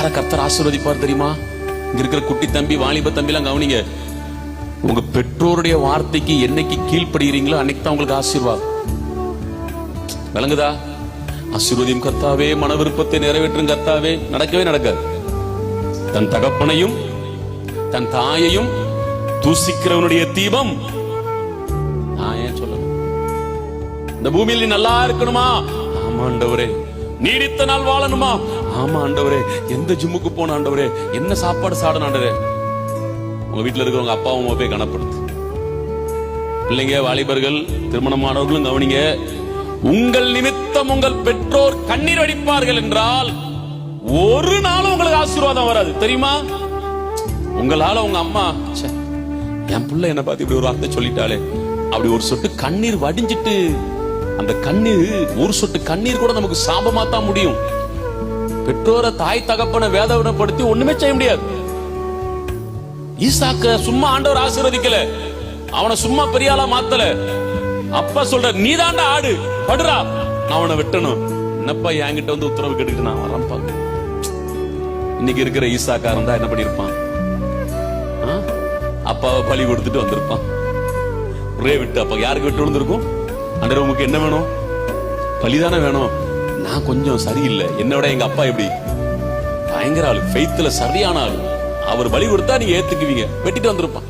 யார கர்த்தர் ஆசீர்வதிப்பார் தெரியுமா? இங்க இருக்கிற குட்டி தம்பி, வாலிப தம்பி எல்லாம் கவனிங்க. உங்க பெற்றோருடைய வார்த்தைக்கு என்னைக்கு கீழ்ப்படுகிறீங்களோ அன்னைக்கு தான் உங்களுக்கு ஆசீர்வாதம். விளங்குதா? ஆசீர்வதியும் கர்த்தாவே, மன விருப்பத்தை நிறைவேற்றும் கர்த்தாவே. நடக்கவே நடக்காது. தன் தகப்பனையும் தன் தாயையும் தூசிக்கிறவனுடைய தீபம் நான் ஏன் சொல்லணும்? இந்த பூமியில் நீ நல்லா இருக்கணுமா? ஆமா ஆண்டவரே. நீடித்த நாள் வாழணுமா? ஆமா ஆண்டவரே. எந்த ஜிம்முக்கு போன ஆண்டவரே? என்ன சாப்பாடு சாடணும் ஆண்டவரே? உங்க வீட்டுல இருக்கிறவங்க அப்பா அம்மா போய் கனப்படுத்து. பிள்ளைங்க, வாலிபர்கள், திருமணமானவர்களும் கவனிங்க. உங்கள் நிமித்தம் உங்கள் பெற்றோர் கண்ணீர் வடிப்பார்கள் என்றால் ஒரு நாளும் உங்களுக்கு ஆசீர்வாதம் வராது. தெரியுமா? உங்களால உங்க அம்மா, என் பிள்ளை என்ன பார்த்து இப்படி ஒரு வார்த்தை சொல்லிட்டாலே, அப்படி ஒரு சொட்டு கண்ணீர் வடிஞ்சிட்டு, அந்த கண்ணீர், ஒரு சொட்டு கண்ணீர் கூட நமக்கு சாபமா தான் முடியும். பெற்றோரை, தாய் தகப்பனை வேதனைப்படுத்தி ஒண்ணுமே செய்ய முடியாது. ஈசாக்க சும்மா ஆண்டவர் ஆசீர்வதிக்கல, அவனை சும்மா பெரிய ஆளா மாத்தல. அப்பா சொல்ற, நீதாண்டா ஆடு, படுறா, நான் அவனை வெட்டணும். என்னப்பா என்கிட்ட வந்து உத்தரவு கேட்டுக்கிட்டு நான் வரேன் பாக்க. இன்னைக்கு இருக்கிற ஈசாக்காரன் தான் என்ன பண்ணிருப்பான்? அப்பாவை பலி கொடுத்துட்டு வந்திருப்பான். ஒரே விட்டு. அப்ப யாருக்கு விட்டு விழுந்திருக்கும்? ஆண்டவரே உமக்கு என்ன வேணும்? பலிதானே வேணும். நான் கொஞ்சம் சரியில்லை, என்னோட எங்க அப்பா எப்படி பயங்கர ஆளு, ஃபெய்த்ல சரியான ஆளு, அவர் பலி கொடுத்தா நீங்க ஏத்துக்குவீங்க, வெட்டிட்டு வந்திருப்பான்.